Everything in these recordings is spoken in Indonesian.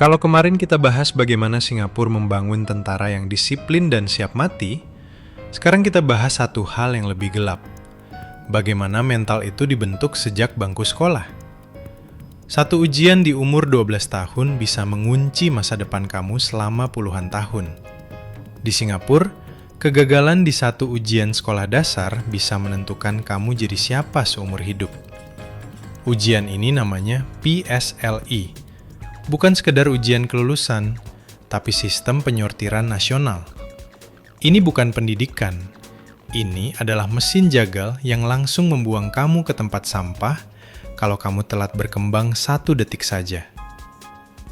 Kalau kemarin kita bahas bagaimana Singapura membangun tentara yang disiplin dan siap mati, sekarang kita bahas satu hal yang lebih gelap. Bagaimana mental itu dibentuk sejak bangku sekolah. Satu ujian di umur 12 tahun bisa mengunci masa depan kamu selama puluhan tahun. Di Singapura, kegagalan di satu ujian sekolah dasar bisa menentukan kamu jadi siapa seumur hidup. Ujian ini namanya PSLE. Bukan sekedar ujian kelulusan, tapi sistem penyortiran nasional. Ini bukan pendidikan. Ini adalah mesin jagal yang langsung membuang kamu ke tempat sampah kalau kamu telat berkembang 1 detik saja.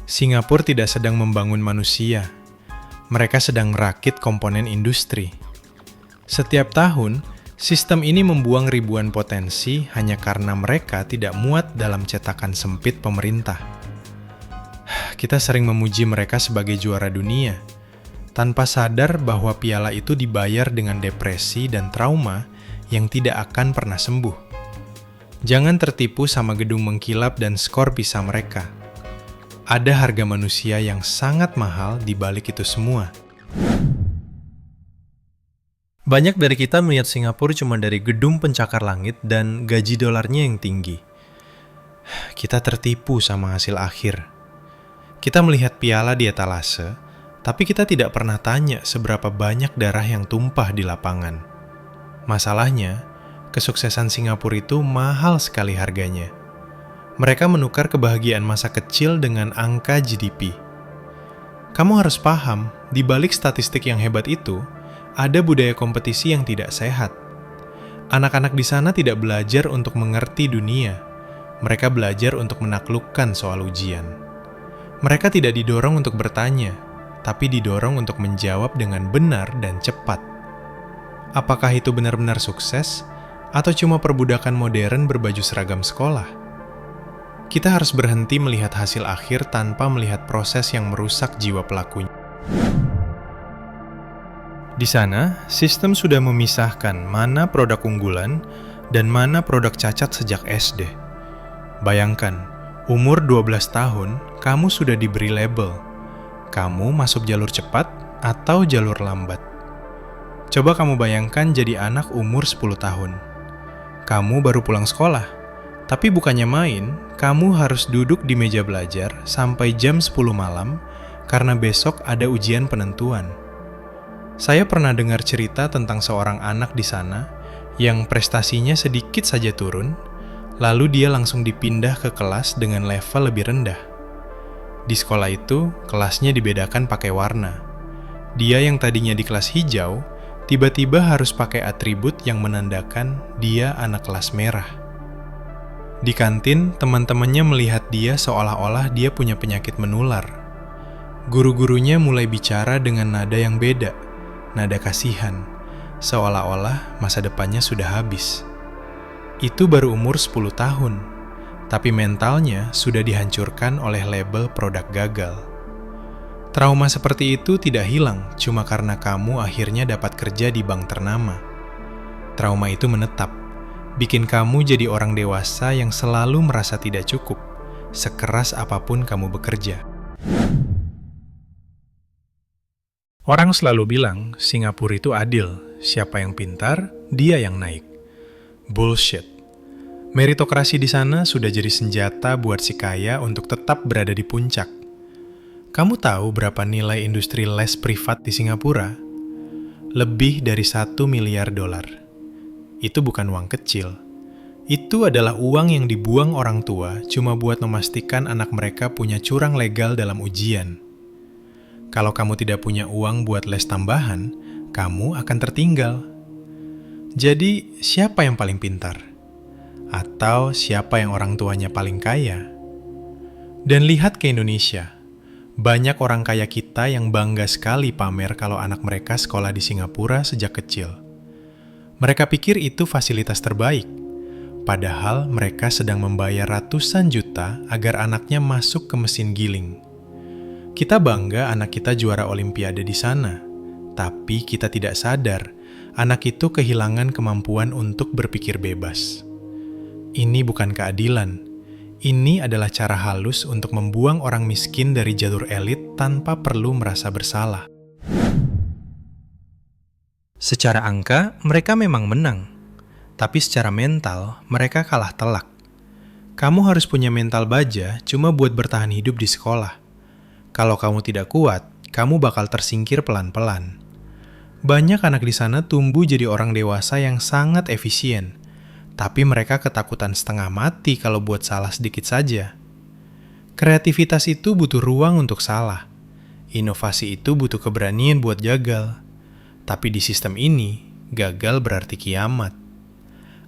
Singapura tidak sedang membangun manusia. Mereka sedang merakit komponen industri. Setiap tahun, sistem ini membuang ribuan potensi hanya karena mereka tidak muat dalam cetakan sempit pemerintah. Kita sering memuji mereka sebagai juara dunia, tanpa sadar bahwa piala itu dibayar dengan depresi dan trauma yang tidak akan pernah sembuh. Jangan tertipu sama gedung mengkilap dan skor pisah mereka. Ada harga manusia yang sangat mahal di balik itu semua. Banyak dari kita melihat Singapura cuma dari gedung pencakar langit dan gaji dolarnya yang tinggi. Kita tertipu sama hasil akhir. Kita melihat piala di etalase, tapi kita tidak pernah tanya seberapa banyak darah yang tumpah di lapangan. Masalahnya, kesuksesan Singapura itu mahal sekali harganya. Mereka menukar kebahagiaan masa kecil dengan angka GDP. Kamu harus paham, di balik statistik yang hebat itu, ada budaya kompetisi yang tidak sehat. Anak-anak di sana tidak belajar untuk mengerti dunia. Mereka belajar untuk menaklukkan soal ujian. Mereka tidak didorong untuk bertanya, tapi didorong untuk menjawab dengan benar dan cepat. Apakah itu benar-benar sukses? Atau cuma perbudakan modern berbaju seragam sekolah? Kita harus berhenti melihat hasil akhir tanpa melihat proses yang merusak jiwa pelakunya. Di sana, sistem sudah memisahkan mana produk unggulan dan mana produk cacat sejak SD. Bayangkan, umur 12 tahun, kamu sudah diberi label. Kamu masuk jalur cepat atau jalur lambat. Coba kamu bayangkan jadi anak umur 10 tahun. Kamu baru pulang sekolah, tapi bukannya main, kamu harus duduk di meja belajar sampai jam 10 malam karena besok ada ujian penentuan. Saya pernah dengar cerita tentang seorang anak di sana yang prestasinya sedikit saja turun, lalu dia langsung dipindah ke kelas dengan level lebih rendah. Di sekolah itu, kelasnya dibedakan pakai warna. Dia yang tadinya di kelas hijau, tiba-tiba harus pakai atribut yang menandakan dia anak kelas merah. Di kantin, teman-temannya melihat dia seolah-olah dia punya penyakit menular. Guru-gurunya mulai bicara dengan nada yang beda, nada kasihan, seolah-olah masa depannya sudah habis. Itu baru umur 10 tahun, tapi mentalnya sudah dihancurkan oleh label produk gagal. Trauma seperti itu tidak hilang cuma karena kamu akhirnya dapat kerja di bank ternama. Trauma itu menetap, bikin kamu jadi orang dewasa yang selalu merasa tidak cukup, sekeras apapun kamu bekerja. Orang selalu bilang Singapura itu adil, siapa yang pintar, dia yang naik. Bullshit. Meritokrasi di sana sudah jadi senjata buat si kaya untuk tetap berada di puncak. Kamu tahu berapa nilai industri les privat di Singapura? Lebih dari 1 miliar dolar. Itu bukan uang kecil. Itu adalah uang yang dibuang orang tua cuma buat memastikan anak mereka punya curang legal dalam ujian. Kalau kamu tidak punya uang buat les tambahan, kamu akan tertinggal. Jadi, siapa yang paling pintar? Atau siapa yang orang tuanya paling kaya? Dan lihat ke Indonesia. Banyak orang kaya kita yang bangga sekali pamer kalau anak mereka sekolah di Singapura sejak kecil. Mereka pikir itu fasilitas terbaik, padahal mereka sedang membayar ratusan juta agar anaknya masuk ke mesin giling. Kita bangga anak kita juara olimpiade di sana, tapi kita tidak sadar anak itu kehilangan kemampuan untuk berpikir bebas. Ini bukan keadilan, Ini adalah cara halus untuk membuang orang miskin dari jalur elit tanpa perlu merasa bersalah. Secara angka, mereka memang menang. Tapi secara mental, mereka kalah telak. Kamu harus punya mental baja cuma buat bertahan hidup di sekolah. Kalau kamu tidak kuat, kamu bakal tersingkir pelan-pelan. Banyak anak di sana tumbuh jadi orang dewasa yang sangat efisien. Tapi mereka ketakutan setengah mati kalau buat salah sedikit saja. Kreativitas itu butuh ruang untuk salah. Inovasi itu butuh keberanian buat gagal. Tapi di sistem ini, gagal berarti kiamat.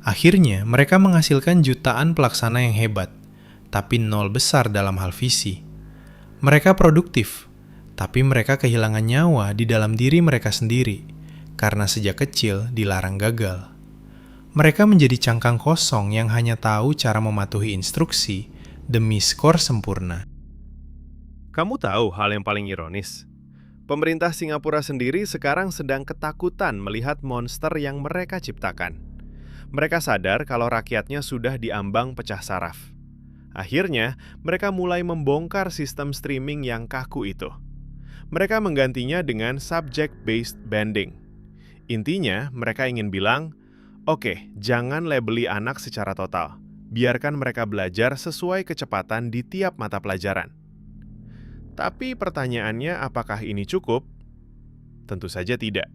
Akhirnya, mereka menghasilkan jutaan pelaksana yang hebat, tapi nol besar dalam hal visi. Mereka produktif, tapi mereka kehilangan nyawa di dalam diri mereka sendiri, karena sejak kecil dilarang gagal. Mereka menjadi cangkang kosong yang hanya tahu cara mematuhi instruksi demi skor sempurna. Kamu tahu hal yang paling ironis? Pemerintah Singapura sendiri sekarang sedang ketakutan melihat monster yang mereka ciptakan. Mereka sadar kalau rakyatnya sudah diambang pecah saraf. Akhirnya, mereka mulai membongkar sistem streaming yang kaku itu. Mereka menggantinya dengan subject-based banding. Intinya, mereka ingin bilang, oke, jangan labeli anak secara total. Biarkan mereka belajar sesuai kecepatan di tiap mata pelajaran. Tapi pertanyaannya, apakah ini cukup? Tentu saja tidak.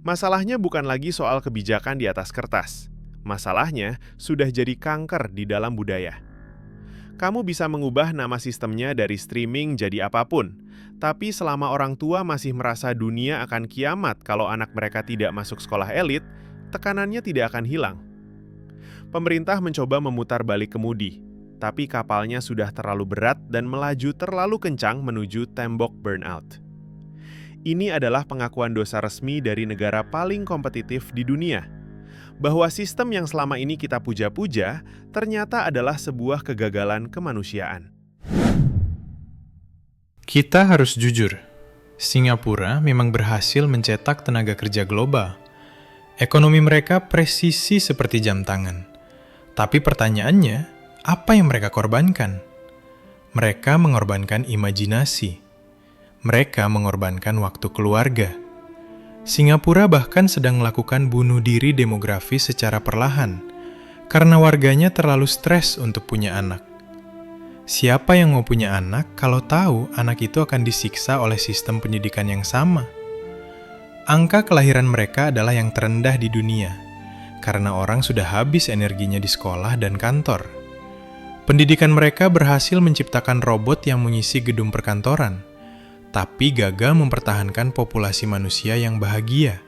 Masalahnya bukan lagi soal kebijakan di atas kertas. Masalahnya sudah jadi kanker di dalam budaya. Kamu bisa mengubah nama sistemnya dari streaming jadi apapun, tapi selama orang tua masih merasa dunia akan kiamat kalau anak mereka tidak masuk sekolah elit, tekanannya tidak akan hilang. Pemerintah mencoba memutar balik kemudi, tapi kapalnya sudah terlalu berat dan melaju terlalu kencang menuju tembok burnout. Ini adalah pengakuan dosa resmi dari negara paling kompetitif di dunia, bahwa sistem yang selama ini kita puja-puja ternyata adalah sebuah kegagalan kemanusiaan. Kita harus jujur, Singapura memang berhasil mencetak tenaga kerja global. Ekonomi mereka presisi seperti jam tangan. Tapi pertanyaannya, apa yang mereka korbankan? Mereka mengorbankan imajinasi. Mereka mengorbankan waktu keluarga. Singapura bahkan sedang melakukan bunuh diri demografis secara perlahan, karena warganya terlalu stres untuk punya anak. Siapa yang mau punya anak kalau tahu anak itu akan disiksa oleh sistem pendidikan yang sama? Angka kelahiran mereka adalah yang terendah di dunia, karena orang sudah habis energinya di sekolah dan kantor. Pendidikan mereka berhasil menciptakan robot yang mengisi gedung perkantoran, tapi gagal mempertahankan populasi manusia yang bahagia.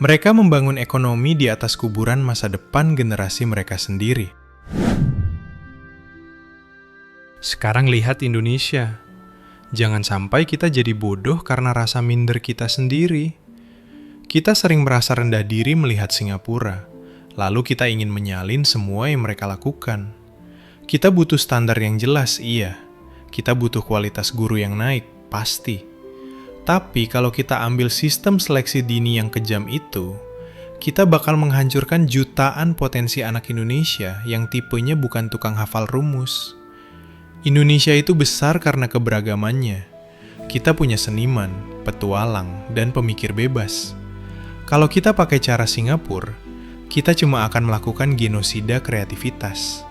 Mereka membangun ekonomi di atas kuburan masa depan generasi mereka sendiri. Sekarang lihat Indonesia. Jangan sampai kita jadi bodoh karena rasa minder kita sendiri. Kita sering merasa rendah diri melihat Singapura, lalu kita ingin menyalin semua yang mereka lakukan. Kita butuh standar yang jelas, iya. Kita butuh kualitas guru yang naik, pasti. Tapi kalau kita ambil sistem seleksi dini yang kejam itu, kita bakal menghancurkan jutaan potensi anak Indonesia yang tipenya bukan tukang hafal rumus. Indonesia itu besar karena keberagamannya. Kita punya seniman, petualang, dan pemikir bebas. Kalau kita pakai cara Singapura, kita cuma akan melakukan genosida kreativitas.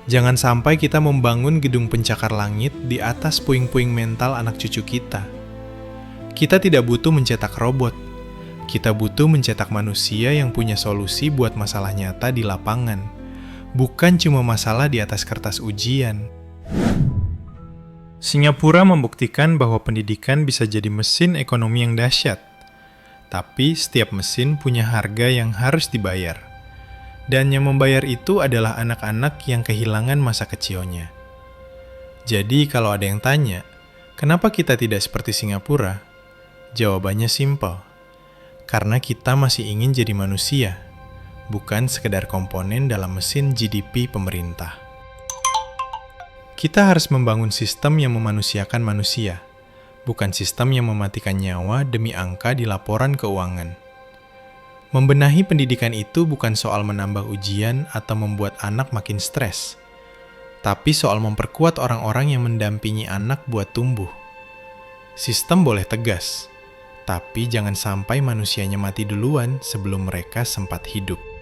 Jangan sampai kita membangun gedung pencakar langit di atas puing-puing mental anak cucu kita. Kita tidak butuh mencetak robot. Kita butuh mencetak manusia yang punya solusi buat masalah nyata di lapangan, bukan cuma masalah di atas kertas ujian. Singapura membuktikan bahwa pendidikan bisa jadi mesin ekonomi yang dahsyat. Tapi setiap mesin punya harga yang harus dibayar. Dan yang membayar itu adalah anak-anak yang kehilangan masa kecilnya. Jadi kalau ada yang tanya, kenapa kita tidak seperti Singapura? Jawabannya simpel. Karena kita masih ingin jadi manusia, bukan sekedar komponen dalam mesin GDP pemerintah. Kita harus membangun sistem yang memanusiakan manusia, bukan sistem yang mematikan nyawa demi angka di laporan keuangan. Membenahi pendidikan itu bukan soal menambah ujian atau membuat anak makin stres, tapi soal memperkuat orang-orang yang mendampingi anak buat tumbuh. Sistem boleh tegas, tapi jangan sampai manusianya mati duluan sebelum mereka sempat hidup.